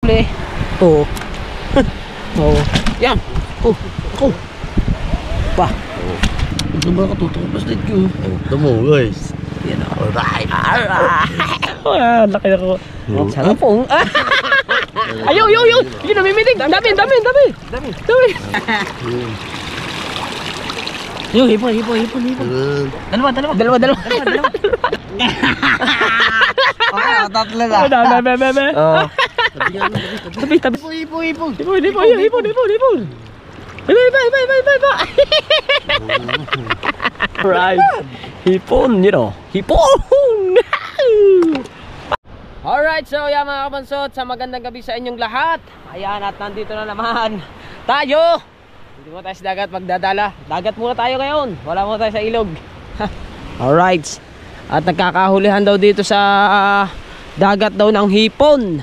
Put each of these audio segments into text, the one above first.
Oo. Oo. Yan. Oh. Oh. Pa. Ito ba katutok pa slide ko? Ito mo guys. Yan o. Alright. Ah, laki na ko. Sarapong. Ayaw, ayaw, ayaw. Yun, namimitig. Dami. Yung hipon. Dalawa. Tatlo na. Dami. Oo. Tabi. Hipon. Hipon. Right. Hipon, you know. Hipon. Alright, so yan mga kabansot, sa magandang gabi sa inyong lahat. Ayan, at nandito na naman tayo. Hindi mo tayo sa dagat magdadala. Dagat muna tayo ngayon. Wala muna tayo sa ilog. Alright. At nagkakahulihan daw dito sa dagat daw ng hipon.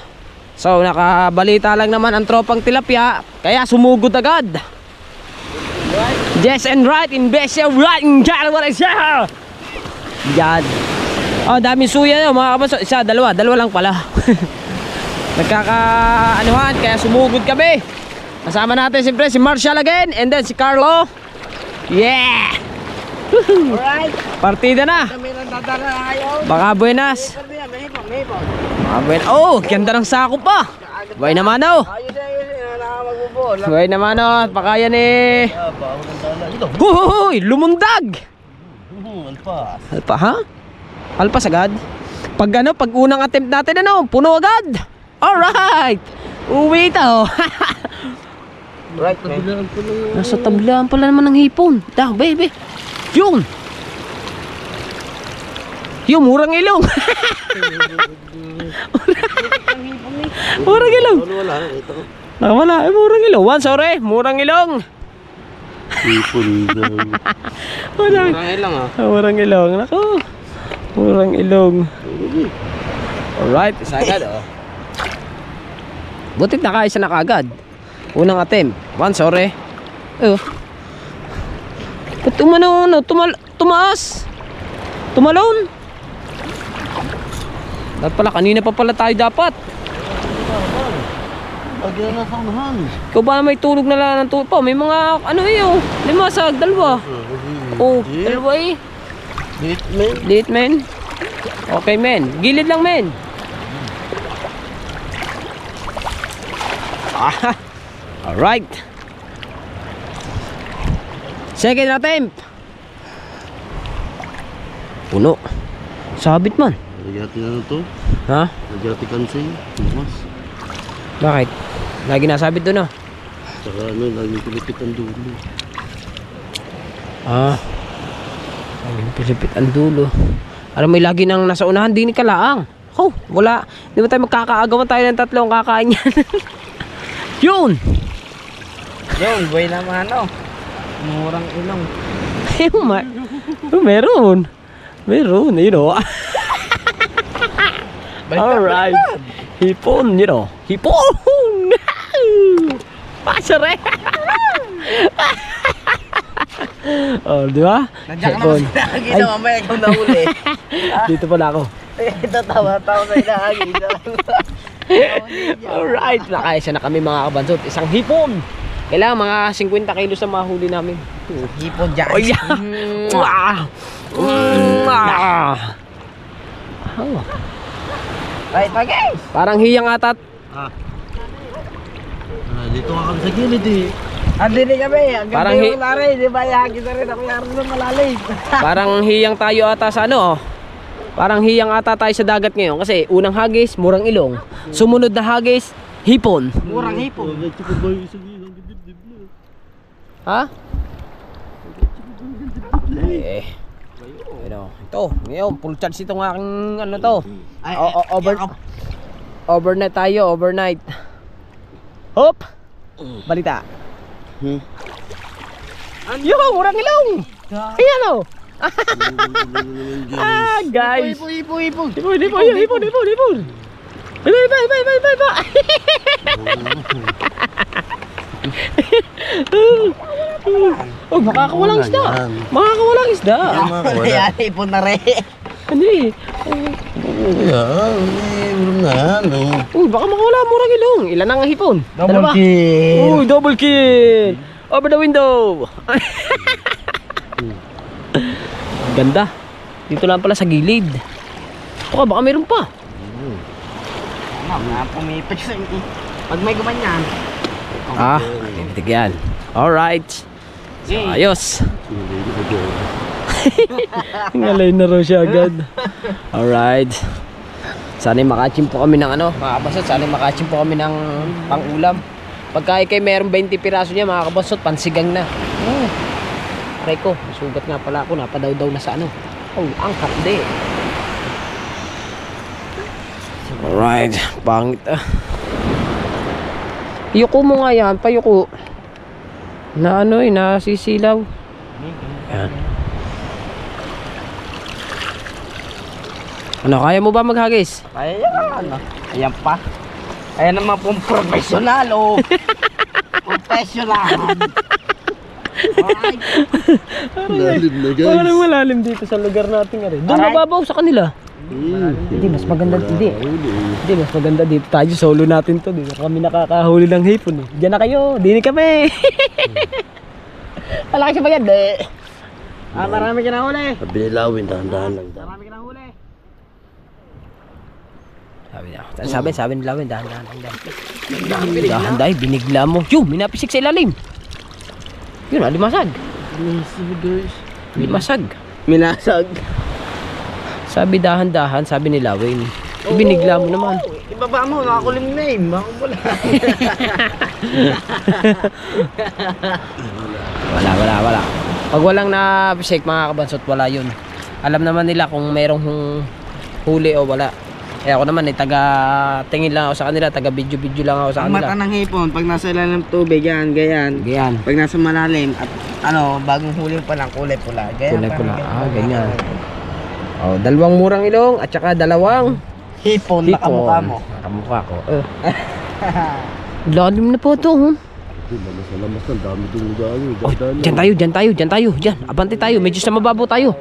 So nakabalita lang naman ang tropang tilapia, kaya sumugod agad. Yes and right in best right in what is here. Yan. Oh, daming suya yun mga kabaso. Isa, dalawa lang pala. Nagkakaanuhan, kaya sumugod kami. Kasama natin siyempre si Marshall again, and then si Carlo. Yeah. Alright. Partida na. Kami lang dadala ngayon. Baka buenas. May hipon. Oh, ganda ng sako pa. Buhay naman oh. Ayos nakamagbubol. Buhay naman oh. Pakayan eh. Huy, lumundag. Alpa ha? Alpas agad. Pag unang attempt natin puno agad. Alright. Uwi ito. Right, Nasa tablaan pala naman ng hipon. Daw, baby. Yung murang ilong. Murang ilong. Wala, murang ilong. Sorry, murang ilong. Hipon daw. Murang ilong Murang ilong. Naku. Murang ilong. Alright, isa agad Butit nakaisa na kaagad. Unang attempt. Sorry. Ba't tumaas? Tumalon? Dapat pala, kanina pa pala tayo dapat. Agyan na sa unahan. Ikaw ba may tulog na lang ng tulog pa? May mga, 5 sag, dalawa. Dalawa eh. Date men. Okay men. Gilid lang men. Alright. Second attempt. Puno. Sabit man. Nagyati na to. Ha? Nagyati kansing. Mas. Bakit? Lagi nasabit doon Saka lagi pilipit ang dulo. Laging pilipit ang dulo. Alam mo, lagi nang nasa unahan, di ni kalaang. Wala. Di ba tayo magkakaagawan tayo ng tatlong kakain yan? Yun, buhay naman murang ilong. Meron, Alright. Hipon, Hipon! Pasare! Di ba? Nandiyan ka naman sa ilahagi na mamaya ikaw na uli. Dito pala ako. Ito tawa sa ilahagi. Alright, nakaisa na kami mga kabansot. Isang hipon. Kailangan mga 50 kilos na mahuli namin. Hipon dyan. Oh yeah. Right, guys. Parang hiyang atat. Dito nga kami sa gilid Andini kami. Parang di ba yagi na rin ako yung malalim. Parang hiyang tayo ata sa Parang hiyang ata tayo sa dagat ngayon. Kasi unang hagis, murang ilong. Sumunod na hagis, hipon. Murang hipon. Ha? Ito, ngayon, full charge itong aking overnight tayo, overnight. Hop! Balita. Yo, murang ilong! Ayan guys. Hipon. Makakawalang isda. Kaya hipon na rin. Ulam na yan. Uy, baka makawala murang ilong. Ilan ang hipon? Dalawa. Kill. Uy, double kill. Over the window. Ganda. Dito lang pala sa gilid. Baka meron pa. Pumipit sa pag may gumanyan. Tinitig yan. Alright. So, ayos. Ngalay na raw siya agad. Alright. Sana'y makachimpo kami ng ano, mga kabasot. Sana'y makachimpo kami ng pang-ulam. Pagka ikay mayroong 20 piraso niya, mga kabasot, pansigang na. Aray ko, sugat nga pala ako. Napadaw-daw na sa ano. Oh, ang kapde. Alright. Pangit Yuko mo nga yan, payuko. Na ano nasisilaw. Yan. Ano, kaya mo ba maghagis? Ayan. Ayan pa. Ayan naman pong professional Professional. Alright. Lalim na guys. Parang malalim dito sa lugar natin. Doon mababaw sa kanila. Hindi, mas maganda Hindi, mas maganda dito tayo. Solo natin to. Dito kami nakakahuli ng hipon. Diyan na kayo. Dini kami. Malaki siya maganda. Marami ka na huli. Binilawin, dahan-dahan lang. Marami ka na huli. Sabi nila, dahan-dahan. Dahan-dahan, binigla mo. Yung, minapisik sa ilalim. Yun, alimasag. Limasag. Minasag. Sabi dahan-dahan, sabi nila, Wayne. Binigla mo naman. Ibaba mo, nakakulim na Baka wala. Wala. Pag walang na-shake mga kabansot, wala yun. Alam naman nila kung merong huli o wala. Kaya ako naman taga-tingin lang ako sa kanila, taga-video-video lang ako sa Ang kanila. mata ng hipon, pag nasa ilalim ng tubig, yan, ganyan. Pag nasa malalim, at bagong huli pa lang, kulay pula. Kulay pula. Ganyan. Oh, dalawang murang ilong at saka dalawang hipon na kamukha mo. Kamukha ko. Lalim na po ito. Lamas na, dami itong gano'n. Diyan tayo. Diyan. Abante tayo. Medyo sa mababaw tayo.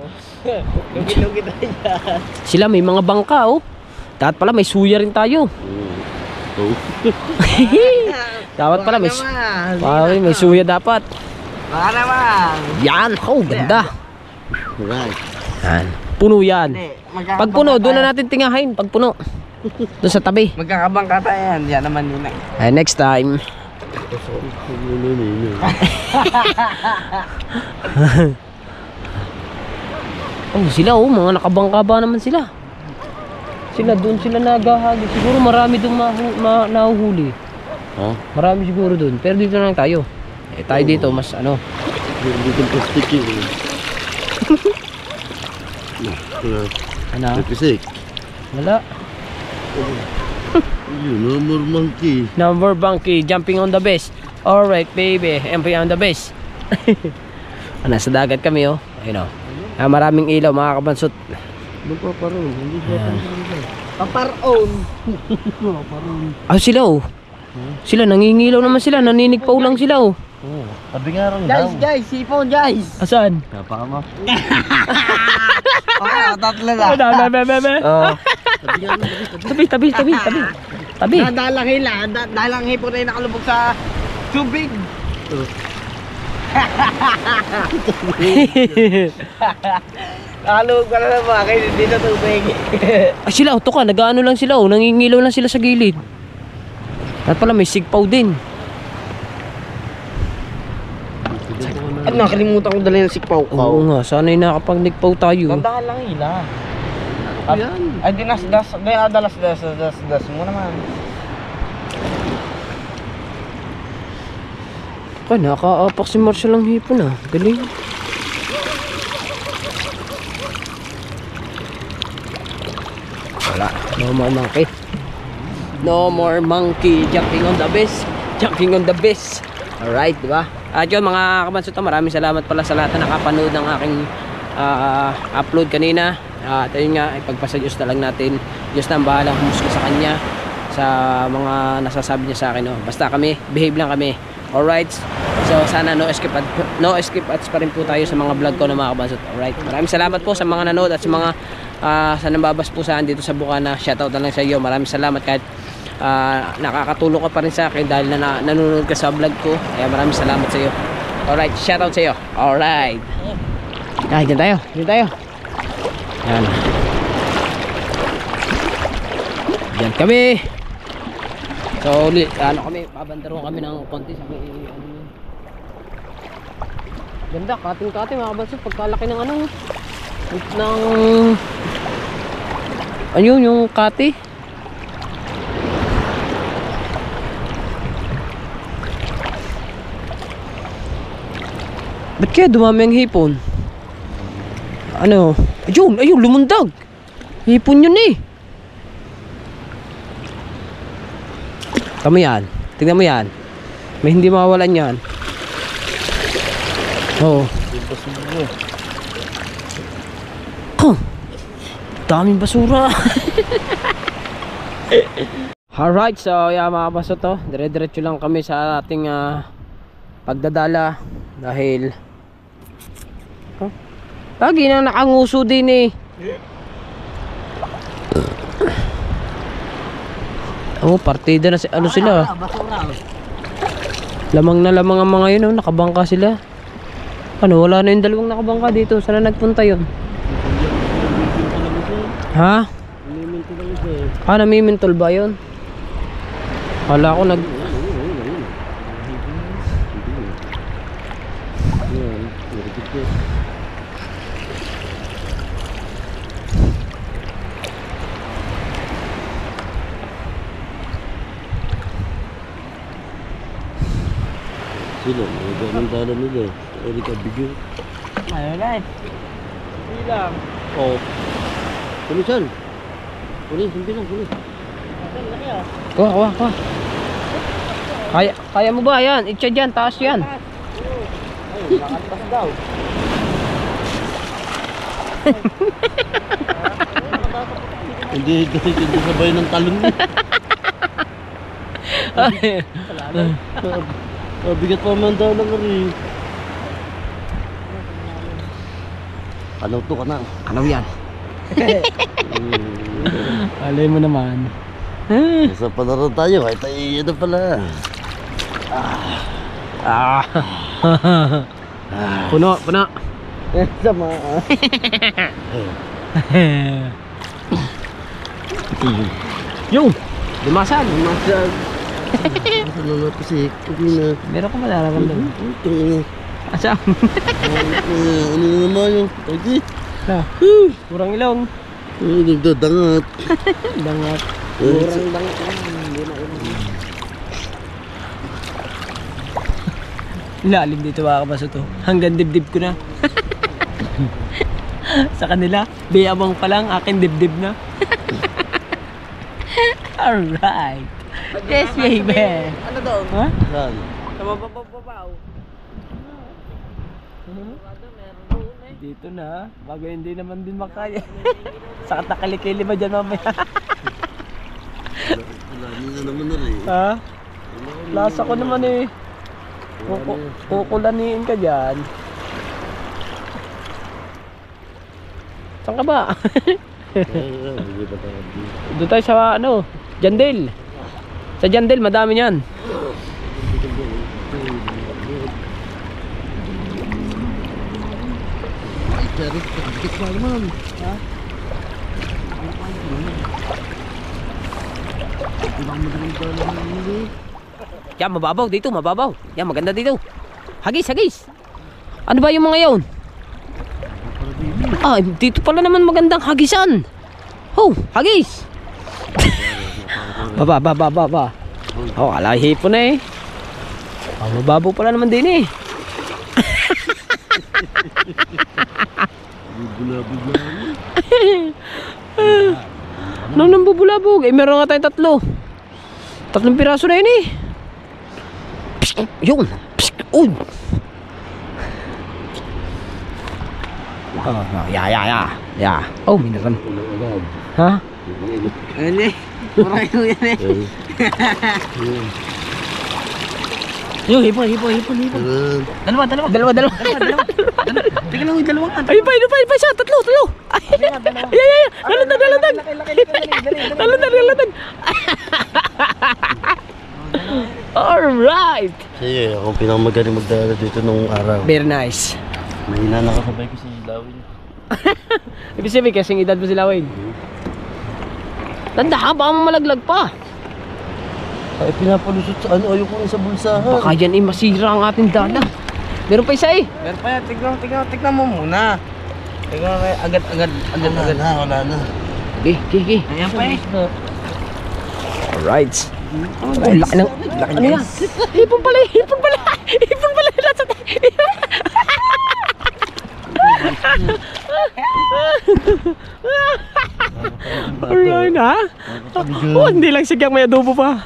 Lugi-lugi tayo dyan. Sila may mga bangka Dapat pala may suya rin tayo. Dapat pala may suya dapat. Baka naman. Yan. Ganda. Right. Yan. Puno yan. Pag puno, doon na natin tingahin. Pag puno. Doon sa tabi. Magkakabangka tayo yan. Yan naman yun Next time. Sila mga nakabangka ba naman sila. Doon sila naghahagi. Siguro marami doon nahuhuli. Marami siguro doon. Pero dito na lang tayo. Tayo dito mas Dito plastic yun. Ano? Pisik. Wala. Yun, monkey. Number monkey, jumping on the base. Alright baby, jumping on the base. Nasa dagat kami Ayun maraming ilaw mga kabansot. Magpaparoon. Paparoon. Sila Sila nangingilaw naman sila, naninigpaw lang sila Sabi nga rin daw. Guys, sipon guys. Asan? Napaka mo. Tatlo na. Tabi. Dalang hipon ay nakalubog sa tubig. Nakalubog ka na naman kayo dito tubig. Sila ka, nag-ano lang sila nangingilaw lang sila sa gilid. At pala may sigpaw din. At nakalimutan ko dala ng sikpaw ko. Oo nga, sana'y nakapag-nigpaw tayo. Tandahan lang hila. Ay dinasdas mo naman. Nakaapak si Marshall ang hipon galing. Wala, no more monkey jumping on the base. Alright, diba? At yun mga kabansot, maraming salamat pala sa lahat na nakapanood ng aking upload kanina. At ayun nga, ipagpasa Diyos na lang natin. Diyos na ang bahalang humusga sa kanya sa mga nasasabi niya sa akin Basta kami, behave lang kami. Alright, so sana no escape ads pa rin po tayo sa mga vlog ko na mga kabansot. Alright, maraming salamat po sa mga nanood at sa mga sa nambabaspusahan dito sa Bukana, shoutout na lang sa iyo. Maraming salamat kahit nakakatulong ka pa rin sa akin dahil nanonood ka sa vlog ko. Kaya maraming salamat sa iyo. Alright, shoutout sa iyo. Alright. Ay, dyan tayo. Dyan tayo. Yan. Dyan kami. So, kami, babandaron kami ng konti sa ganda, kating-kating mga kabansot. Pagkalaki ng ayun, yung kati. Ba't kaya dumami ang hipon? Ayun, lumundag. Hipon yun eh. Tama yan. Tingnan mo yan. May hindi mawawalan yan. Oo. Daming basura. Alright, so mga baso to. Dire-diretso lang kami sa ating pagdadala. Dahil lagi na nakanguso din eh. Partida na sila. Lamang na lamang ang mga yun, nakabangka sila. Wala na yung dalawang nakabangka dito. Saan na nagpunta yun? Ha? Namimintol ba yun? Wala ko sila, ang dala nila. Eri ka bigyo. Alright. Bilang. Oh. Kulisan. Hindi lang. Kuha. Kaya mo ba yan? Itcha dyan, taas yan. Ay, nakalpas daw. Hindi sabay ng talon niya. Bigat pa man daw lang rin. Kalaw to ka na. Kalaw yan. Alay mo naman. Sa palaro tayo, ay tayo pala. Puno. Sama. Yung limasan. Ano na kasi kumina. Meron ko malalaman doon. Asa? Ano naman yung pagi? Kurang ilong. Nagdadangat. Dangat. Kurang dangat. Lalim dito mga kabaso to. Hanggang dibdib ko na. Sa kanila, biyabang pa lang, akin dibdib na. Alright. Yes, baby. Ano doon? Ha? Saan? Sa mababaw. Dito na, bago hindi naman din makaya. Sakit na kalikili ba dyan mamaya? Wala na naman na rin. Ha? Lasa ko naman eh. Kukulaniin ka dyan. Saan ka ba? Doon tayo sa Jandel. Sa Jandel, madami yan. Pagkikit pa naman. Ha? Yan, mababaw dito, mababaw. Yan, maganda dito. Hagis. Ano ba yung mga yun? Dito pala naman magandang hagisan. Hagis. Baba. Ala, hipon na eh. Mababaw pala naman din eh. Nang nambubulabog meron nga tayong tatlong piraso na yun eh. Yun. Ya. Minaran. Ha? Ano eh? Kurang ito yan eh. Yung hipon. Dalawa. Teka lang, yung dalawang. Ayun pa, isa. Tatlo. Ay. Lalutag. Lalutag. Alright. Sige, ako pinakamagaling magdala dito nung araw. Very nice. Mahina nakasabay ko si Lawin. Ibig sabihin kasing edad mo sila, Wayne. Tanda ka, baka malaglag pa. Ay, pinapalusot sa ano, ayoko na sa bulsahan. Baka yan eh, masira ang ating dala. Meron pa isa eh. Meron pa yan, tignan mo muna. Tignan mo, agad. Wala na. Okay. Ayan pa eh. Alright. Oh, laki ng... Ano yan? Hipon pala. Nasa alright ha? Oh, hindi lang sigang may adobo pa.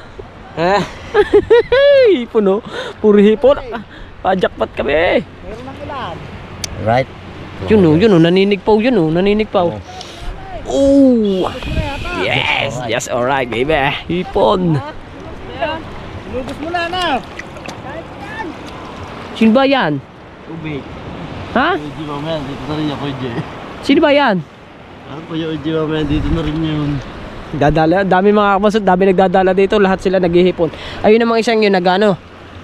Hipon oh. Puro hipon. Pajakpat kami. Meron ng ilan. Right. Yun oh, naninig pa oh. Oh! Yes, alright baby. Hipon. Lubos mo na. Sino ba yan? Tubig. Ha? Uji mamaya, dito na rin ako, Uji. Sino ba yan? Ako po yung Uji mamaya, dito na rin yun. Dadala, dami mga kabasot, dami nagdadala dito, lahat sila naghihipon. Ayun namang isang yun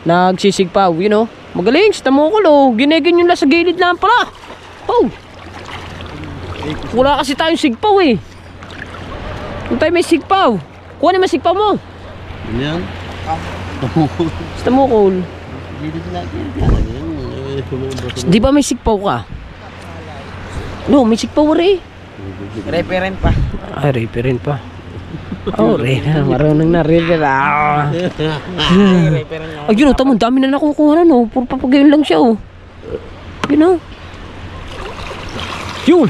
nagsisigpaw, you know. Magaling, sa tamukol oh, ginigin yun lang sa gilid lang pala. Oh! Wala kasi tayong sigpaw eh. Kung tayo may sigpaw, kuha naman sigpaw mo. Ano yan? Sa tamukol. Gilid natin. Di ba may sigpaw ka? No, may sigpaw rin. Referent pa. Ay, referent pa. Oh, marunong na refer. Referent nga. Ay, yun o, tamo, dami na nakukuha na, no? Puro papagayon lang siya, oh. You know? Yun!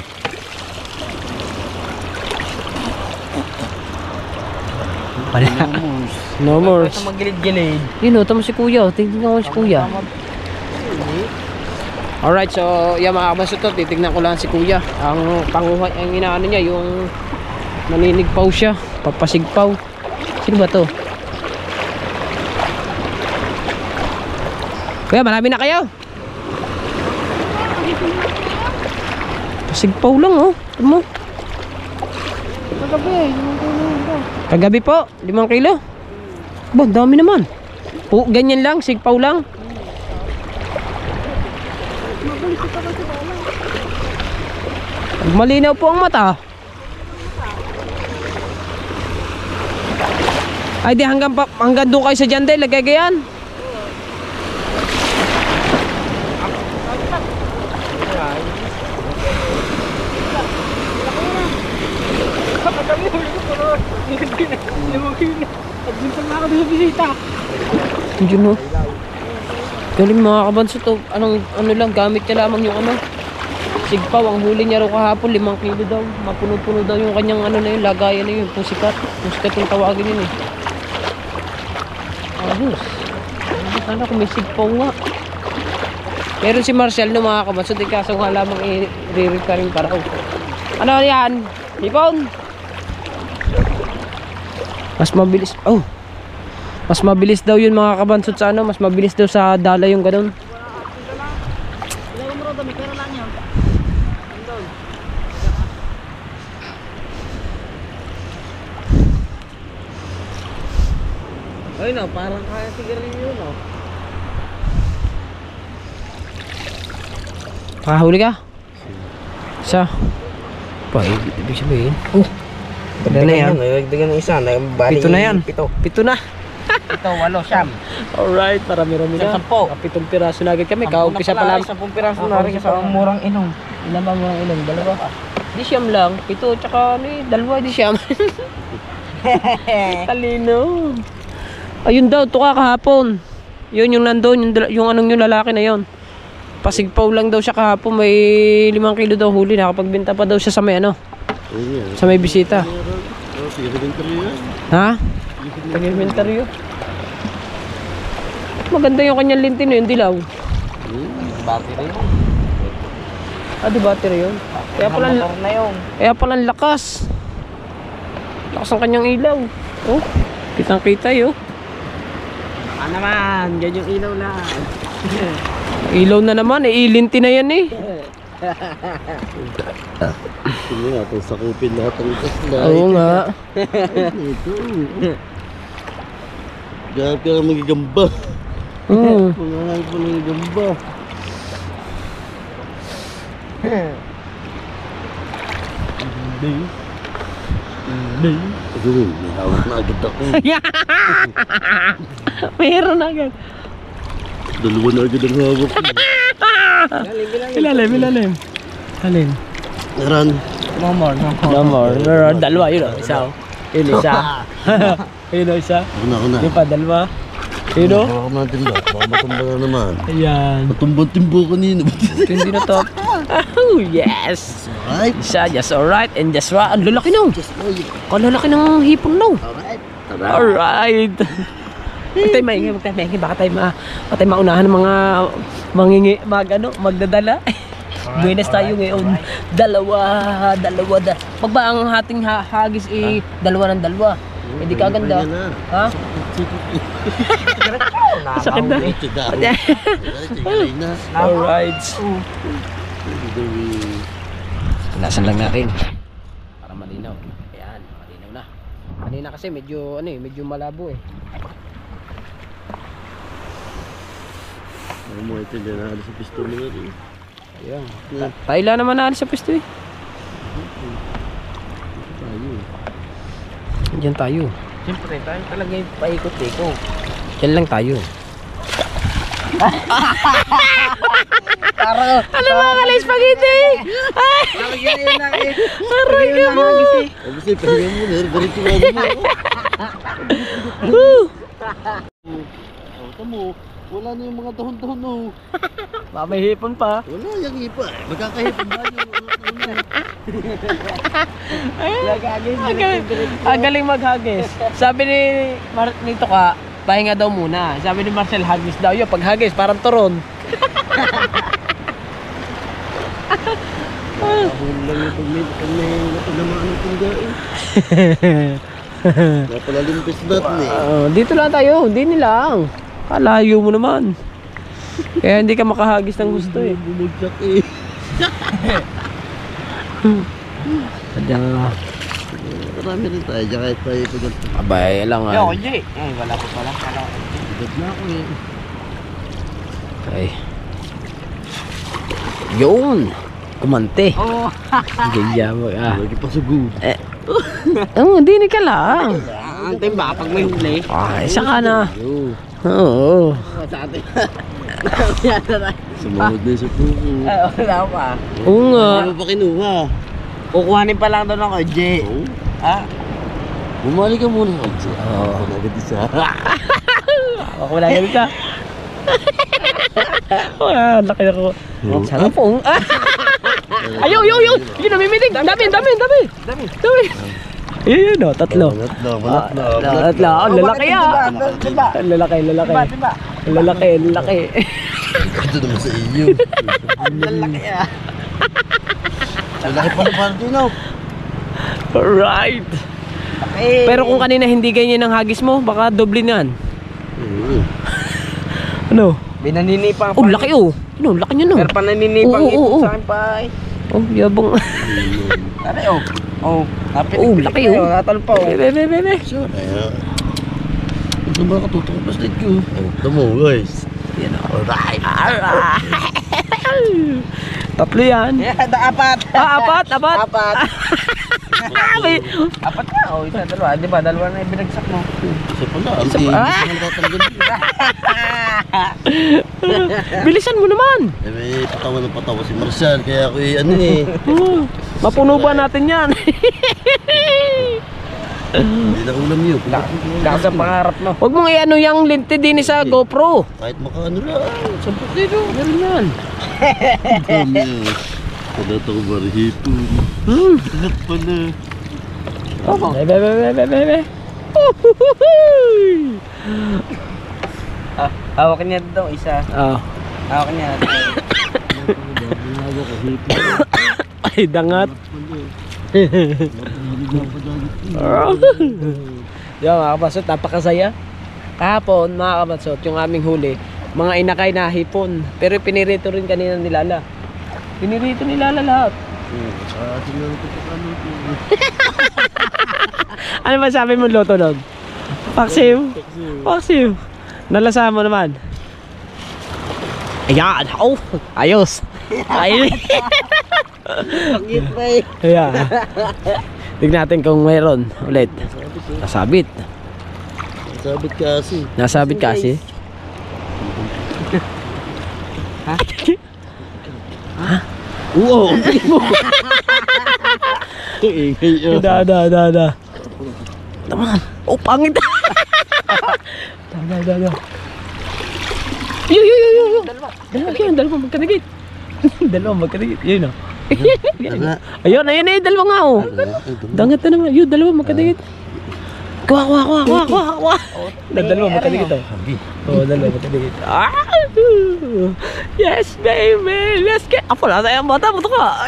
Wala. No more. Ito magilid-gilid. Yun o, tamo si kuya, oh. Tingnan ko si kuya. Alright, so yan mga kabasot to, titignan ko lang si kuya. Ang panguhay, ang inaano niya, yung naninigpaw siya, papasigpaw. Sino ba to? Kuya, marami na kayo? Pasigpaw lang oh. Ito mo. Kagabi po, 5 kilo. Ba, dami naman. Po, ganyan lang, sigpaw lang. Malinaw po ang mata. Ay di hanggang doon kayo sa Jandel, lagay gayan. Yun o. Galing mga kabanso to. Ano lang, gamit niya lamang yung sigpaw. Ang huli niya raw kahapon 5 kilo daw. Mapuno-puno daw yung kanyang na yun, lagayan na yun, pusikat. Pusikat yung tawagin yun eh. Ayos. Sana kung may sigpaw nga. Meron si Marcel no mga kabanso, di kaso nga lamang i-re-repair yung paraw. Ano yan? Hipon? Mas mabilis. Oh. Mas mabilis daw yun mga kabansot sa mas mabilis daw sa dala yung ganun. Ay no, parang kaya sigarilyo no. Pakahuli ka? Isa. Pa, ibig sabihin. Oh. Pwede na yan. Nagdagan ng isa. Pito na yan. Pito na. Ito, 8, 9. Alright, marami-rami na. 10. 7 piraso na agad kami. Kaumpisa pa lang. 10 piraso na rin sa murang inom. Ilan ba murang inom? 2. Di siyam lang. 7 tsaka 2 di siyam. Talino. Ayun daw, tuka kahapon. Yun yung nandun, yung anong yung lalaki na yun. Pasigpaw lang daw siya kahapon. May 5 kilo daw huli. Nakapagbenta pa daw siya sa may sa may bisita. Ha? Pag-inventaryo. Maganda yung kanyang lintin na yung dilaw. Battery yun. Di battery yun. Kaya pala lakas. Lakas ang kanyang ilaw. Oh, kitang-kita yun. Naman, yan yung ilaw lang. Ilaw na naman, ilinti na yan eh. Sige nga, itong sakupin lahat ang kasla. Oo nga. Ito. Gagap ka lang magigamba. Pangahay pa lang gamba. Ayun, may hawak na agad ako. Meron agad. Dalawa na agad ang hawak ko. Ilalim. Alin? Naran. No more. Dalawa, yun o. Isa o. Yun isa. Yun o, isa. Ako na. Yun pa, dalawa. Yun o. Hawak natin ba? Baka matumba na naman. Ayan. Matumbang timbo kanina. Hindi na to. Oh, yes. Alright. Isa, just alright. And just right. Ang lalaki no. Ang lalaki ng hipon no. Alright. Alright. Huwag tayo maingay. Baka tayo maunahan ng mga magdadala. Buenas tayo ngayon. Dalawa. Pag ba ang ating hagis dalawa ng dalawa? Hindi ka ganda. Ha? Sakit na. Alright. Lasan lang natin. Para malinaw. Ayan, malinaw na. Kanina kasi medyo malabo eh. Ano mo ito din na sa pistol mo rin. Ayan. Tayo lang naman naalis sa pwesto eh. Diyan tayo. Siyempre, tayo talaga yung paikot-ikot. Diyan lang tayo. Ano mga kalay spaghetti? Aray ka mo. Kasi pahinga mo na. Ganito nga mo. Tamo, wala na yung mga dahon-dahon no. May hipon pa. Wala yung ipa. Magkakahipon ba yung Ang galing maghagis. Sabi nito ka, pahinga daw muna. Sabi ni Marcel, hagis daw yun. Pag hagis, parang turon. Ahon lang yung pag may natulamaan ng tunggain. Napalalimpis natin eh. Dito lang tayo, hindi lang. Kalayo mo naman. Kaya hindi ka makahagis ng gusto eh. Bumagsak eh. Sadyang Marami rin tayo, diyan kahit tayo ito ganito. abay lang Yo, Jay. Wala ko pala. Agad na ako eh. Ay. Yun. Kumante. Oh. Gaya mo Lagi pa sa good. Hindi ka lang. Antayin ba pag may huli? Isa ka na. Yo. Oo. Sa atin. Sumunod na sa puko. Wala pa. Oo nga. Ano pa kinuha? Kukuhanin pa lang doon ako, Jay. Oo. Ha? Bumalik ka muna. Oo. Ako agad isa. Ako wala ganun ka. Laki na ko. Sana po. Ayaw. Yun, namimitig. Dami. Yun, tatlo. Balat na. Tatlo. Ang lalaki ah. Diba? Ang lalaki. Diba? Ang lalaki. Ito naman sa iyo. Lalaki ah. Lalaki pa na parang dinaw. Alright. Eh. Pero kung kanina hindi ganyan ang hagis mo, baka doble na yan. Ano? Binaninipang Oh, laki oh. Ano, laki niya no. Pero pananinipang Oo, ito oo. sa akin pa eh. Oh, yabang. Aray oh. Oh, Oh, laki oh. Natal pa oh. Bebe. Sure. Kaya. Ito ba katutok ang plastic ko? Ito mo guys. Yan oh. Alright. Tatlo yan. Apat. Apat. Apat. May- Apat na oh. Isa, dalawa. Di ba? Dalawa na yung binagsak mo. Isa pala. Ang Isa tingin pa. ko naman tatanggal. Bilisan mo naman. Eh may patawa si Marcial. Kaya ako ano eh. Mapuno ba natin yan? Hindi na ulam yun. Dahil sa pangarap mo. Huwag mong i-ano yung lente din sa GoPro. Kahit makaano lang. 10 kilo. Meron yan. Dami yun. Pala ito ko barihipon. Lahat pala. Bebe. Hawakan niya daw isa. Oh. Hawakan niya. Ay, dangat. Yan mga kabasot, napakasaya. Kahapon mga kabasot, yung aming huli, mga inakay na hipon. Pero pinirito rin kanina ni Lala. Pinirito nila lahat. Sa atin lang ito pakaluto. Ano ba sabi mo luto nun? Paksiw? Paksiw. Nalasahan mo naman. Ayan. Oh, ayos. Ayos. Pagit pa eh. Ayan. Tignan natin kung mayroon ulit. Nasabit. Sabit kasi. Nasabit kasi. Ha? Oo, okay mo. Ingay Da. Naman. Oh, pangit. Da. Yo. Dalawa magkadikit. Dalawa magkadikit. Yun oh. Ayun, dalawa nga oh. Dangat na naman. Yun, dalawa magkadikit. Kuha. Dalawa magkadikit oh. Oh, dalawa magkadikit. Yes, baby. Let's get. Apo, nasa yung bata. Buto ka.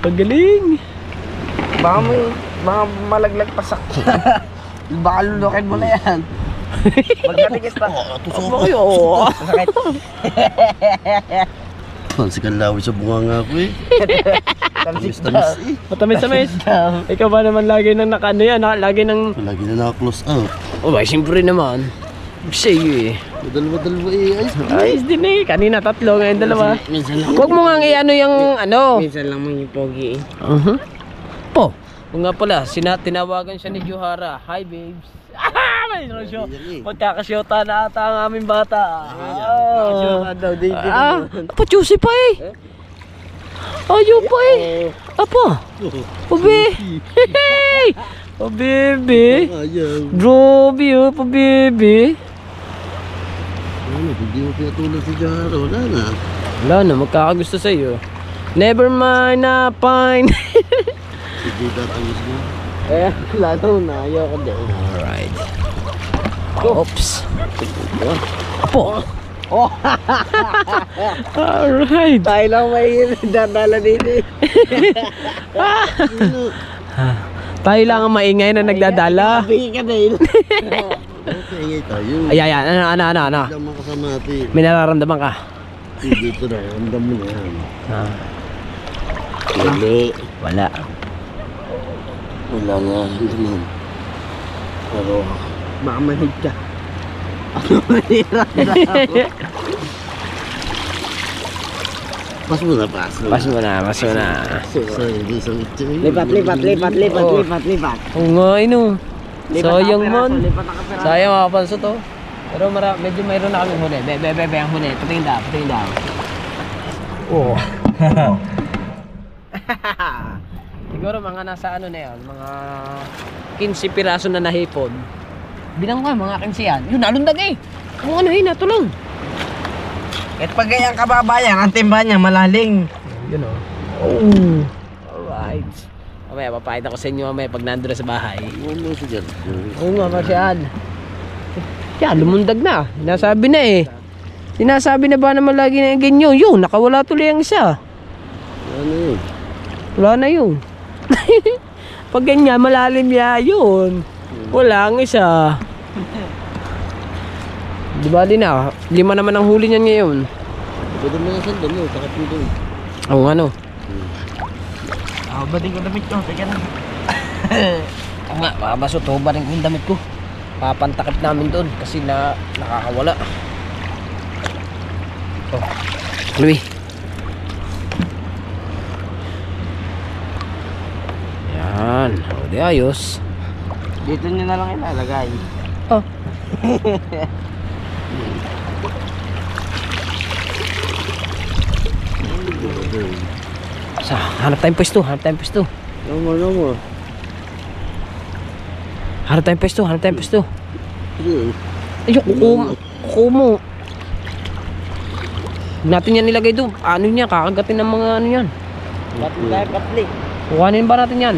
Pagaling. Baka malaglag pa sa... Baka lulukin mo na yan. Magkatikis pa. Tusok kayo. Sakit. Pansikan lawin sa bunga nga ako eh. Tamis-tamis eh. Matamis. Ikaw ba naman lagi nang nakaano yan ha? Lagi nang... Lagi na naka-close out. Oh, ay, siyempre naman. Sa'yo eh. Dalawa-dalawa eh. Ayos din eh. Kanina 3, ngayon 2. Minsan lang. Huwag mo nga i-ano yung ano. Minsan lang mo yung pogi eh. Po. Kung nga pala, tinawagan siya ni Johara. Hi babes. Mayroon siya. Magkakasyota na ata ang aming bata. Kasyota daw. Apa, juicy pa eh. Ayaw pa eh. Apa? Pabe. Oh bebe. Ayaw. Grabe oh, pa bebe. Ano, hindi mo pinatulad si Jaro. Wala na. Wala na, magkakagusto sa iyo. Never mind na fine. Sige, tatangis mo. Eh, lalo na. Ayaw ko din. Alright. Oops. Po. Oh! Alright. Tayo lang may dadala dito eh. Tayo lang ang maingay na nagdadala. Bigyan ka din. Okay, ingay tayo. Ayan. Ano? Hindi naman kasama natin. May nararamdaman ka? Dito na, ramdam mo na yan. Wala. Wala nga, hindi naman. Pero, Baka manhid ka. Ano manira na ako? pas mo na, pas. Pas mo na. Sa hindi sa itse. Lipat. Oo nga, ino. Sayang man. Lipat na kapiraso. Sayang mga panso to. Pero medyo mayroon na kaming huli. Bebe, ang huli. Patingin daw. Oo. Siguro mga nasa ano na yun, mga 15 piraso na nahipon. Bilang ko, mga 15 yan. Yun, nalundag eh. Kung ano yun, natulong. At pag ganyang kababayan, ang timba niya malaling. Yun o. Oh. Alright. Mamaya, papakita ko sa inyo mamaya pag nandun na sa bahay. Ano si Jaro? Oo nga, Marcial. Yan, lumundag na. Sinasabi na eh. Sinasabi na ba naman lagi na ganyan? Yun, nakawala tuloy ang isa. Ano yun? Wala na yun. Pag ganyan, malalim niya yun. Wala ang isa. Di ba din na? 5 naman ang huli niyan ngayon. Pwede mo na sandal mo, takap mo doon. Oo ano? Ba din ko damit ko? Teka na. Oo nga, mabaso to ba rin yung damit ko. Papantakip namin doon kasi nakakawala. Oh, Louie. Yan, o di ayos. Dito nyo na lang ilalagay. Oh. Sa, hanap tayong pwesto. Ano mo? Hanap tayong pwesto. Ano? Ayun, kuko mo. Natin yan nilagay doon. Ano niya, kakagatin ng mga ano yan. Patli. Kuhanin ba natin yan?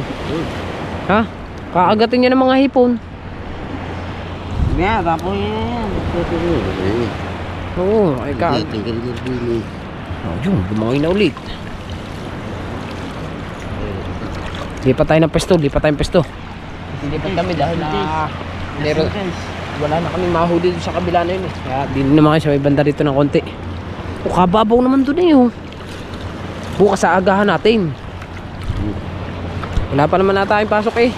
Ha? Kakagatin niya ng mga hipon. Nga, tapos yan. Oo, ay ka. Tanggal na rin. Oh, yun, bumangoy na ulit. Lipat tayo ng pwesto. Lipat kami dahil na meron. wala na kaming mahuli dito sa kabila na yun eh. Kaya di naman kayo sa may banda rito ng konti. O kababaw naman dun eh oh. Bukas sa agahan natin. Wala pa naman na tayong pasok eh.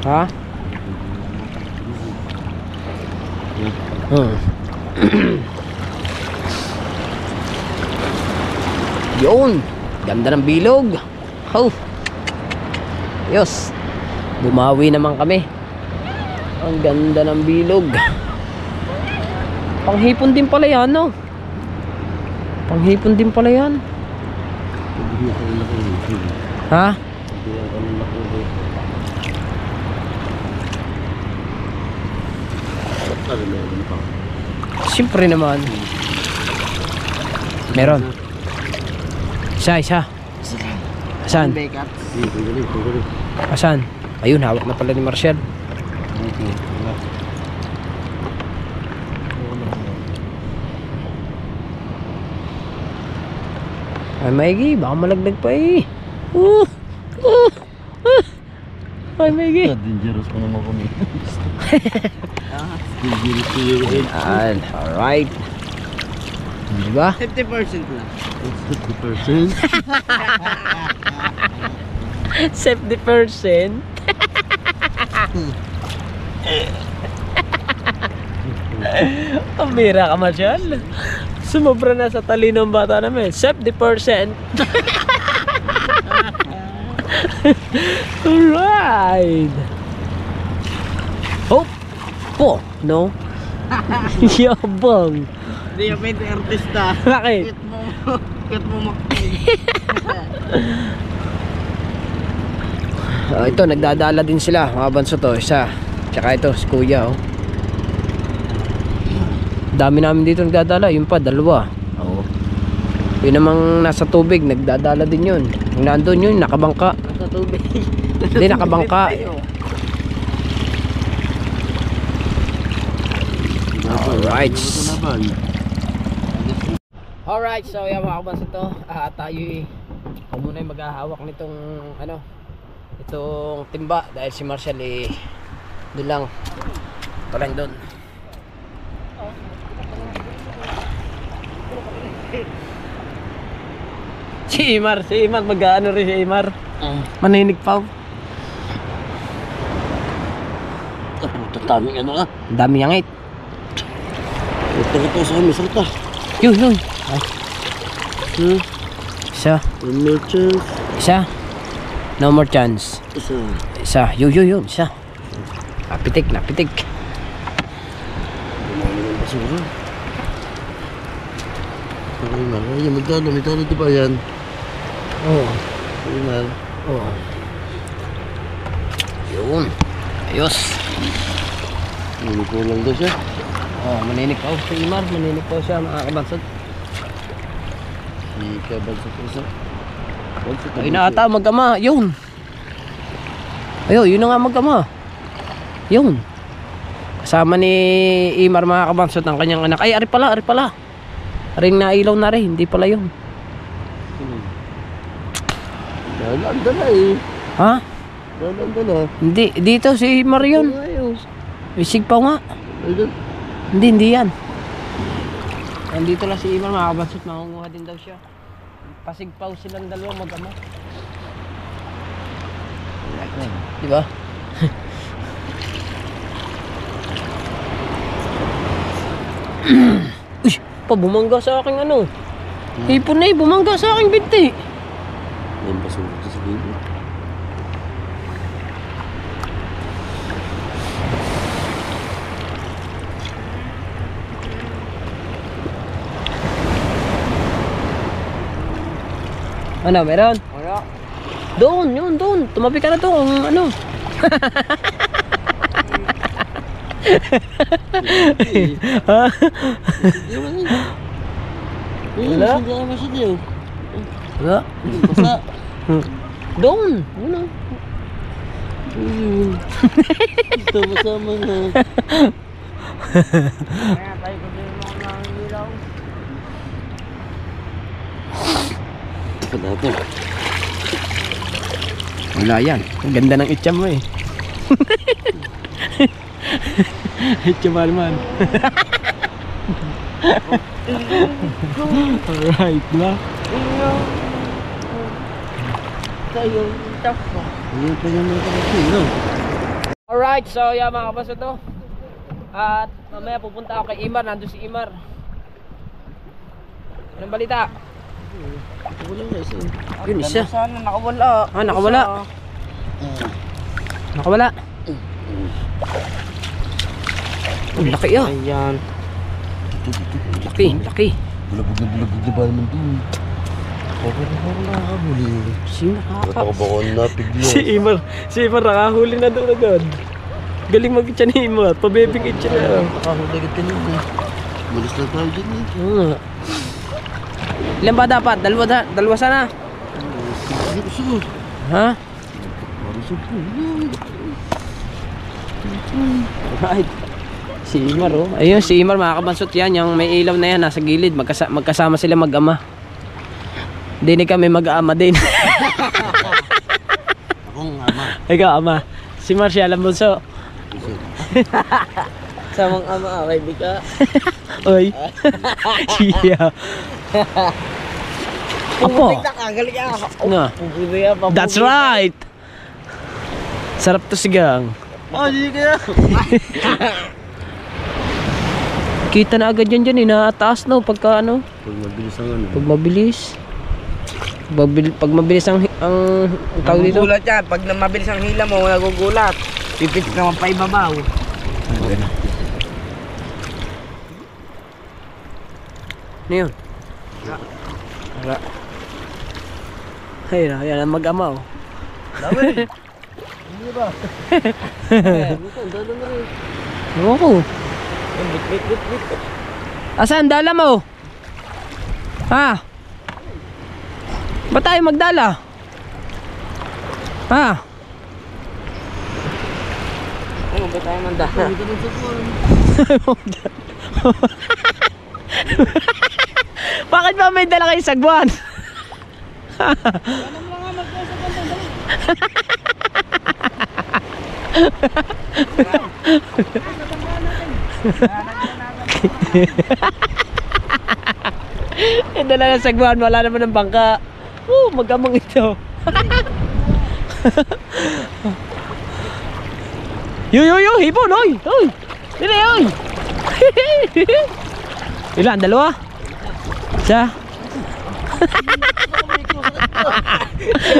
Ha? Yun, ganda ng bilog. Oh. Yos. Bumawi naman kami. Ang ganda ng bilog. Panghipon din pala yan, no? Panghipon din pala yan. Ha? Siyempre naman. Meron. Isa. Asan? Asan? Ayun, hawak na pala ni Marcel. Ay, maigi. Baka malagdag pa eh. Ay, maigi. Dangerous pa naman kami. Dangerous to your head. Yan, alright. Diba? 50% lang. 50%. 70%. Pambira ka, Marshall. Sumobra na sa talino ng bata namin. 70%. Alright. Hope. Po, no? Yabang. Hindi ka pwede artista. Bakit? Kit mo Ito, nagdadala din sila. Mga banso to, isa. Tsaka ito, si Kuya, oh. Dami namin dito nagdadala. Yun pa, dalawa. Oo. Yun namang nasa tubig, nagdadala din yun. Yung nandun yun, nakabangka. Nasa tubig. Hindi, nakabangka. Alright. Alright, so yan mga kabansa to. Tayo ako muna yung maghahawak nitong ano, itong timba dahil si Marshall doon lang. Ito lang doon. Si Imar mag-ano rin si Imar. Maninig pa. Tataming ano ah. Ang dami yangit. Ito sa kami, salita. Yun. Ay. Isa. One more chance. Isa. No more chance. Isa. Isa. Yun. Isa. Napitik. Dumami ng basura. Ay, man. Ay, magdalo ito ba yan? Oo. Ay, man. Oo. Yun. Ayos. Nilikulang daw siya. Maninig pa si Imar. Maninig pa siya mga kabansot. Ika, bansot isa. Ay na ata mag-ama. Yun. Yun na nga mag-ama. Yun. Kasama ni Imar mga kabansot ang kanyang anak. Ay, ari pala. Ring na ilaw na rin. Hindi pala yun. Dala eh. Ha? Dala. Hindi. Dito si Imar yun. Isig pa nga. Ayun. Hindi yan. Nandito lang si Imar mga kabansot. Makunguha din daw siya. Pasigpaw silang dalawa mag-ama. Diba? Uy! Bumangga sa aking ano. Hipon na bumangga sa aking binti. Yan basura sa gilid. Ano, meron? Wala. Doon. Tumabi ka na doon. Ano? Ha? Wala? Wala? Basta. Doon. Ano? Ito masama na. Kaya tayo ko din mga ilaw. Ito. Wala yan. Ang ganda ng itcha mo eh. Itcha man. Alright na. Alright, so yeah mga kabaso to. At mamaya pupunta ako kay Imar. Nandun si Imar. Anong balita? Wala nga isa. Yun isa. Sana nakawala. Ah, nakawala. Nakawala. Oh, laki ah. Ayan. Laki. Bulabog na ba naman doon? Okay na ako nakakahuli. Sino Ba't nakaka... ako ba ako napiglo? Si Imar nakahuli na doon agad. Galing mag-itcha ni Imar. Pabebing itcha na. Nakahuli agad ka nyo. Malis na tayo dyan eh. Oo nga. Ilan ba dapat? Dalawa sana. Ha? Right. Si Imar oh. Ayun si Imar mga kabansot yan. Yung may ilaw na yan nasa gilid. Magkasama sila mag-ama. Hindi kami mag-ama din. Akong ama. Ikaw ama. Si Marcia alam mo so. Samang ama, okay, di ka. Oy. Siya. Apo. Galing ka. Nga. That's right. Sarap to sigang. Oh, hindi kaya. Kita na agad yan dyan. Inaataas no pagka ano. Pag mabilis ang ano. Pag mabilis. Pag mabilis ang tawag dito. Nagugulat yan. Pag mabilis ang hila mo, nagugulat. Pipit naman pa ibabaw. Ano yun? Ara. Ayun na, yan ang mag-ama oh. Dami. Hindi ba? Dalo na rin. Ewan ko. Bit. Asan? Dala mo? Ha? Ba't tayo magdala? Ha? Ano ba tayo mandala? Bakit ba may dala kayo sagwan? Dala na sagwan, wala naman ng bangka. Magamang ito. Yo, hipon, oy. Dili, oy. Ilan? Dalawa? Isa?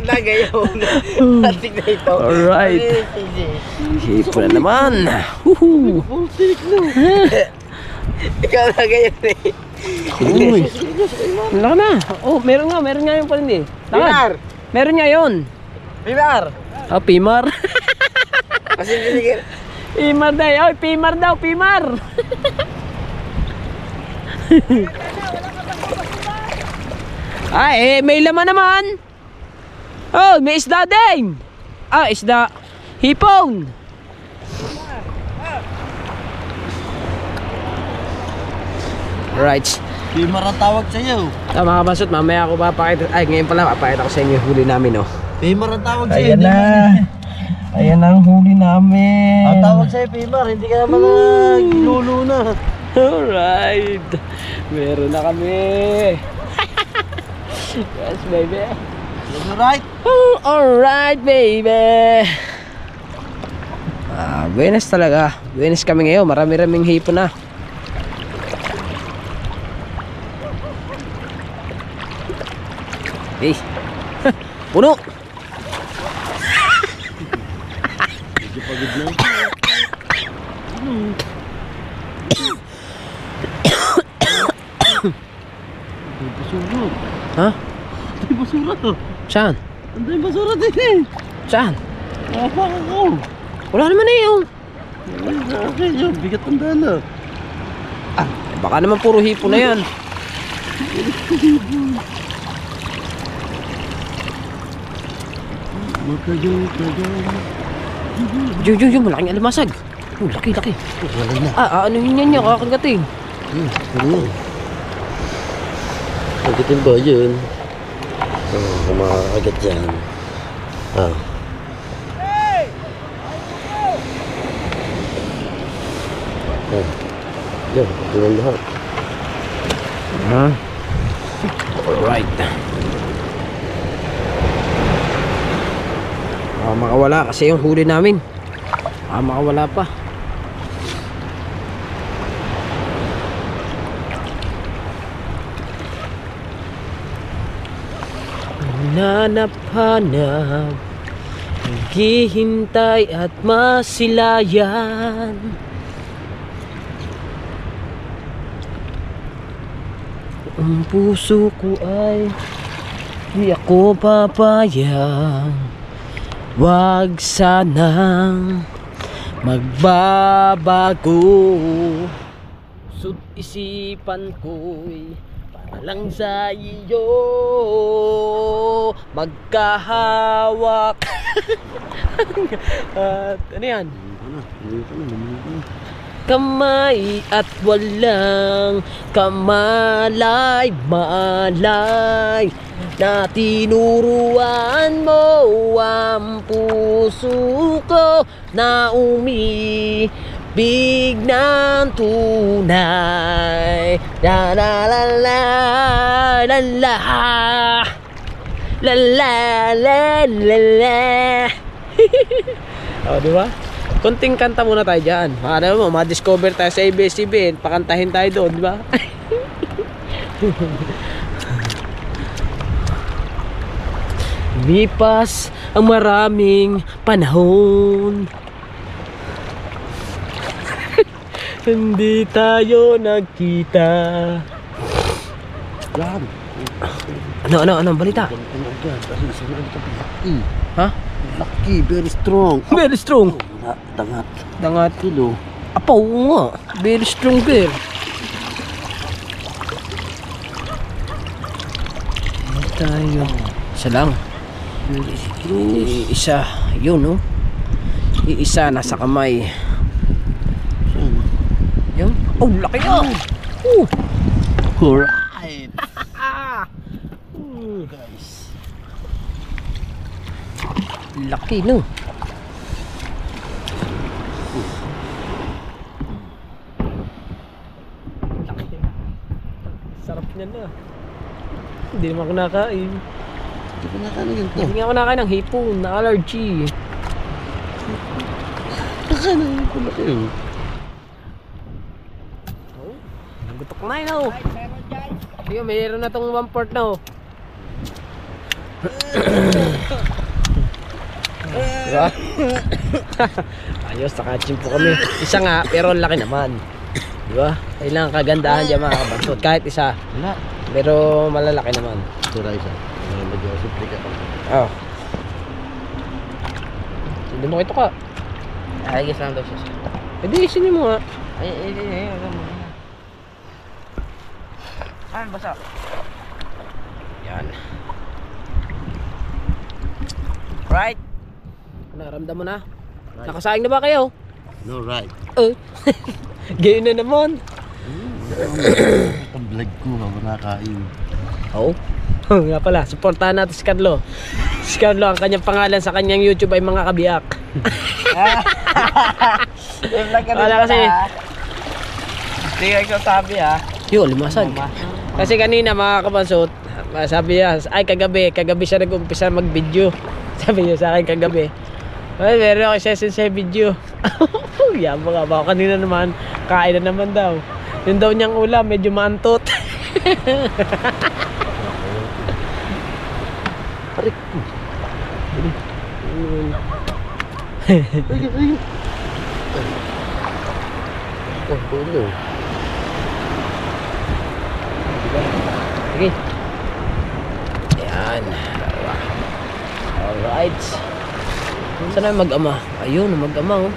Lagay yun. Ating na ito. Alright. Hipon na naman. Woohoo. Ikaw lagay yun eh. Uy. Wala na. Oh, meron nga yung pala hindi. Pimar! Meron nga yun. Pimar! Oh, Pimar. Kasi binigyan. Pimar daw. Oh, Pimar daw, Pimar. Ay, may laman naman. Oh, may isda din. Ah, isda. Hipon. Right. Pimar ang tawag sa'yo. Mga kabasot, mamaya ako papakita. Ay, ngayon pala, papakita ko sa inyo yung huli namin, oh. Pimar ang tawag sa'yo. Ayan na. Ayan ang huli namin. Ang tawag sa'yo, Pimar. Hindi ka naman naglulu na. Alright. Meron na kami. Yes, baby. Alright. Alright, baby. Buenas talaga. Buenas kami ngayon. Marami-raming hipon na. Eh. Puno. Medyo pagod na. Basura. Ha? May basura to. Saan? Anday basura din eh. Saan? Napak ako. Wala naman eh yung. Okay, yun. Bigat ang dala. Baka naman puro hipon na yan. Yung malaking alimasag. Laki. Wala na. Ano yun yan niya, kakagating. Ano yun? Agatin ba yun? Kumakagat yan. Oh. Yan, ito lang lahat. Alright. Makawala kasi yung huli namin. Makawala pa. Nanap-hanap, naghihintay at masilayan. Ang puso ko ay di ako papayag. Wag sanang magbabago. Sud isipan ko'y para lang sa iyo magkahawak. At ano yan? Kamay at walang kamalay-malay na tinuruan mo ang puso ko na umibig ng tunay. La la la la la la la la la la la. Oh, di ba? Konting kanta muna tayo dyan. Ano mo, ma-discover tayo sa ABS-CBN. Pakantahin tayo doon, di ba? Lipas ang maraming panahon. Hindi tayo nagkita. Yan. Ano, balita? Ha? Lucky, very strong. Very strong. Dangat. Dangat. Kilo. Apaw nga. Very strong bear. Hindi tayo. Isa lang. Isa. Yun, no? Iisa nasa kamay. Yun. Oh, laki na. Alright. Guys. Laki, no? Laki. Sarap niya na. Hindi naman ako nakain. Hindi ko nakain yun to. Hindi nga ako nakain ng hipon. Na-allergy. Nakain yun ko na kayo. Oh, nagutok na yun, oh. Sige, mayroon na tong 1/4 na, oh. Diba? Ayos, nakachimpo kami. Isa nga, pero laki naman. Diba? Kailangan kagandahan dyan mga kabansot. Kahit isa. Wala. Pero malalaki naman. Tira isa. Mag-iosip ka. Oh. Hindi mo ito ka. Ayos lang daw siya. Pwede isinin mo nga. Ay. Ano basa? Yan. Right. Naramdam mo na? Nakasaing na ba kayo? No, right. Oh. Gayon na naman. Ang vlog ko ako nakain. Oh. Nga pala, supportahan natin si Carlo. Si Carlo, ang kanyang pangalan sa kanyang YouTube ay Mga Kabiyak. Wala kasi. Hindi ka sabi ha. Yo, limasag. Kasi kanina mga kabansot, sabi niya, ay kagabi siya nag-umpisa mag-video. Sabi niya sa akin kagabi. Ay, meron ako session sa video. Yan mga baka kanina naman, kain na naman daw. Yung daw niyang ulam, medyo maantot. Tarik. Oh, pulo. Sige. Ayan. Alright. Saan na mag-ama? Ayun, mag-ama, oh.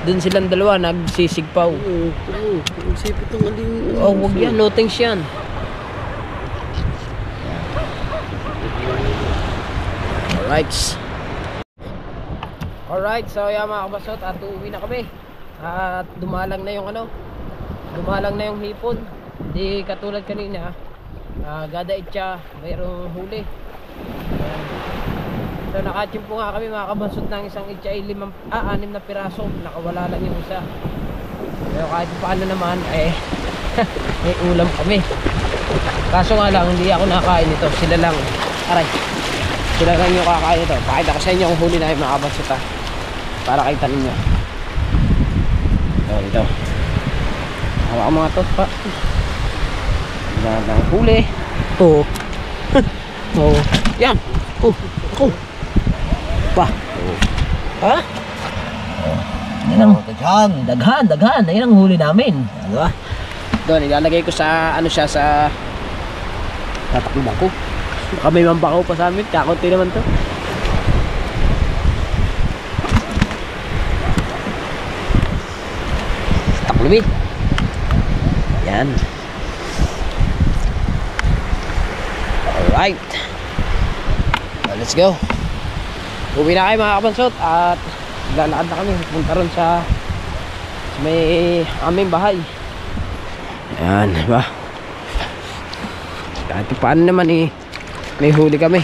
Doon silang dalawa, nagsisigpaw. Ang sipit ng aling. Oh, wag yan. Lotings yan. Alright, so yan mga kabasot, at uuwi na kami. At dumalang na yung dumalang na yung hipon. Di katulad kanina, gada itcha, mayroong huli. Ayan. So nakachimpo nga kami mga kabasot ng isang itcha ay 6 na piraso. Nakawala lang yung isa. Pero kahit paano naman, may ulam kami. Kaso nga lang, hindi ako nakakain ito. Sila lang. Aray. Sila lang yung kakain ito. Pakita ko sa inyo ang huli na yung mga kabansot para kita ninyo. Ito. Hawa ang mga to pa. Gandang huli. Oh. Oh. Yan. Oh. Oh. Pa. Ha? Yan ang daghan. Yan ang huli namin. Diba? Doon, ilalagay ko sa ano siya sa tatakbo ko. Baka may mambakaw pa sa amin. Kakunti naman to. Taklumi. Yan. Alright. Well, let's go. Uwi na kayo mga kabansot. At lalakad na kami. Punta ron sa may aming bahay. Yan, diba? Kahit paano naman may huli kami.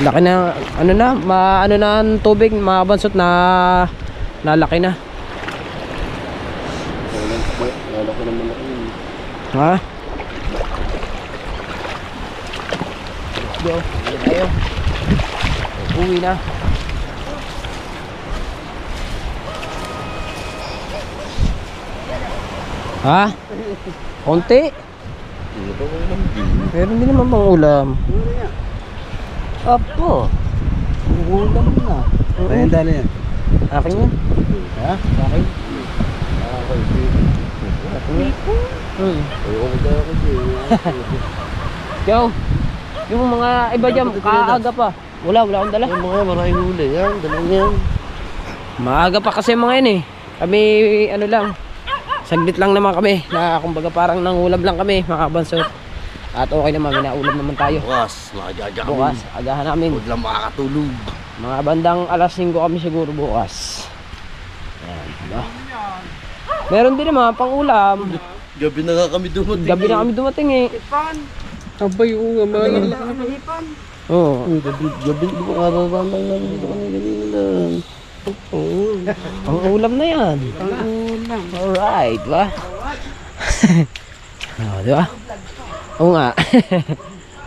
Laki na, ano na, ano na ang tubig, mga kabansot na lalaki na. Ha? Go, tayo. Uwi na. Ha? Konti? Pero hindi naman pang ulam. Apo. Ulam na. Ayun, dali yan. Akin yan. Ha? Akin. Yo, yung mga iba dyan, kaaga pa. Wala akong dala. Yung mga maraming huli. Yan, dali yan. Maaga pa kasi mga yan eh. Kami, ano lang, saglit lang naman kami. Na kumbaga parang nangulam lang kami, mga kabansot. At okay naman, may naulam naman tayo. Bukas, makagaga kami. Bukas, agahan namin. Huwag lang makakatulog. Mga bandang alas 5 kami siguro bukas. Ayan, diba? Meron din naman pang ulam. Gabi na nga kami dumating. Gabi na kami dumating eh. Abay, oo nga, mga Oo. gabi, di ba kararaman lang dito kami kanina. Ang ulam na yan. Alright, diba? Diba? Oo nga.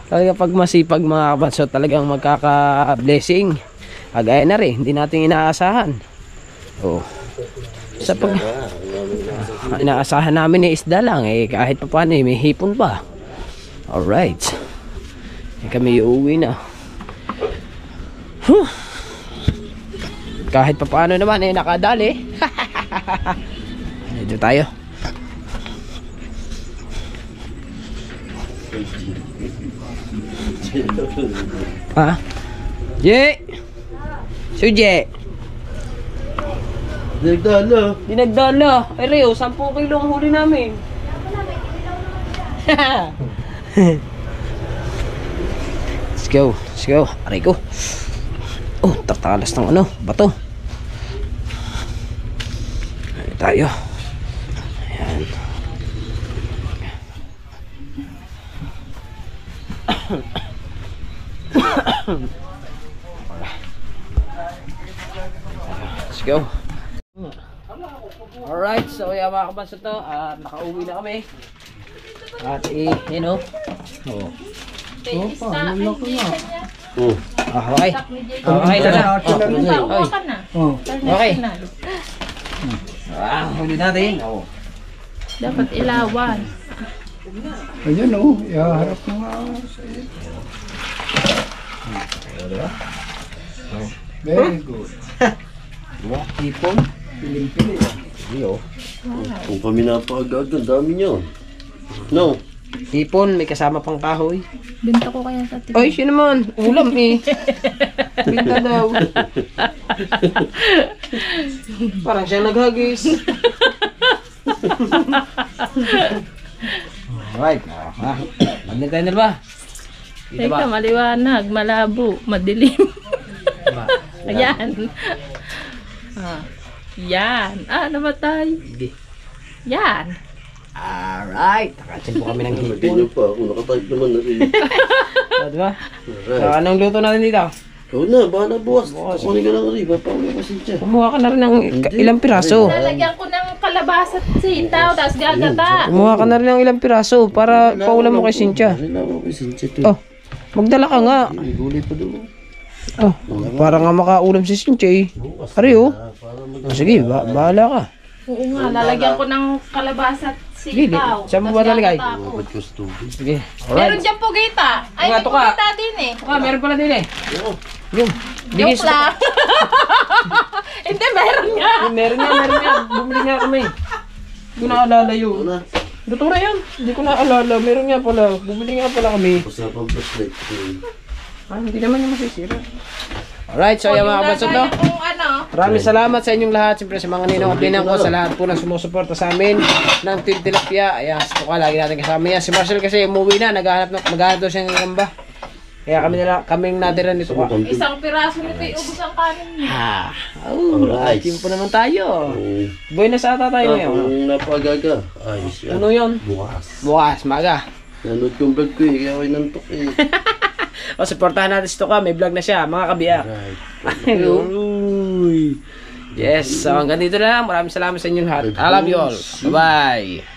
Talaga pag masipag mga kabansot, talagang magkaka-blessing. Agaya na rin, hindi natin inaasahan. Oo. Sa pag inaasahan namin eh isda lang eh, kahit pa paano eh, may hipon pa. Alright. Kami uuwi na. Kahit pa paano naman eh, nakadali. Dito tayo. Ha? Je! Suje! Dinagdala. Dinagdala. Ay Rio, 10 kilo ang huli namin. Let's go. Let's go. Aray ko. Oh, tatalas ng ano, bato. Ayan tayo. Ayan. Let's go. Alright, so yeah mga kabansot to, nakauwi na kami. At you know. Oh. Paano lang ko nga? Okay. Okay na na. Okay. Huli natin. Oh. Dapat ilawan. Ayun oh, harap mo nga sa iyo. Very good. Tipon. Piling-pili. Iyo. Kung kami napakagaga, dami niyo. No. Tipon, may kasama pang kahoy. Binta ko kaya sa tipon. Ay, siya naman. Ulam eh. Binta daw. Parang siyang naghagis. Alright. Magnet tayo na ba? Dito Teka, maliwanag, malabo, madilim. Ba? Ayan. Yan. Namatay. Hindi. Yan. Alright. Nakatsin po kami ng Lagyan hipon. niyo pa. Kung nakatype naman na rin. Diba? So, Alright. anong luto natin dito? Oo na, bahala bukas. Kukunin ka lang rin. Papauli ka siya. Kumuha ka na rin ng ilang piraso. Lalagyan ko ng kalabasa at sitaw, tapos gagata. Kumuha ka na rin ng ilang piraso para paulam mo kay Cynthia. Oh, magdala ka nga. May gulay pa doon. Oh, para nga makaulam si Cynthia eh. Pare oh. Sige, bahala ka. Oo nga, lalagyan ko ng kalabasa at Sige, sitaw. saan mo tas ba lalagay? gagata ko. Ba't ko sa tubig? Sige. Meron dyan po gita. Ay, Nga, may tuka. gita din eh. Ah, meron pala din eh. Yung. Joke lang. Hindi, meron nga. Meron nga. Bumili nga kami. Hindi ko naalala yun. Ano? Totoo na yan. Hindi ko naalala. Meron nga pala. Bumili nga pala kami. Usapang flashlight. Ah, hindi naman yung masisira. Alright, so yung mga kabansot no. Kung ano. Maraming salamat sa inyong lahat. Siyempre sa mga ninong at ninang ko. Sa lahat po ng sumusuporta sa amin ng Team Tilapia. Ayan, sa tuka lagi natin kasama yan. Si Marcel kasi umuwi na. Maghanap daw siya ng gamba. Kaya kaming natira nito ka. Isang piraso nito ubos ang kanin niya. Ah, alright. Team po naman tayo. Oo. Boy na sa ata tayo ngayon. Kung napagaga. Ayos yan. Ano yun? Bukas, maga. Nanood yung vlog ko eh. Kaya ako'y nantok eh. O, supportahan natin si Tuka. May vlog na siya, mga kabiyak. Right. Uy. Yes, so hanggang dito na lang. Maraming salamat sa inyong lahat. I love you all. Bye-bye.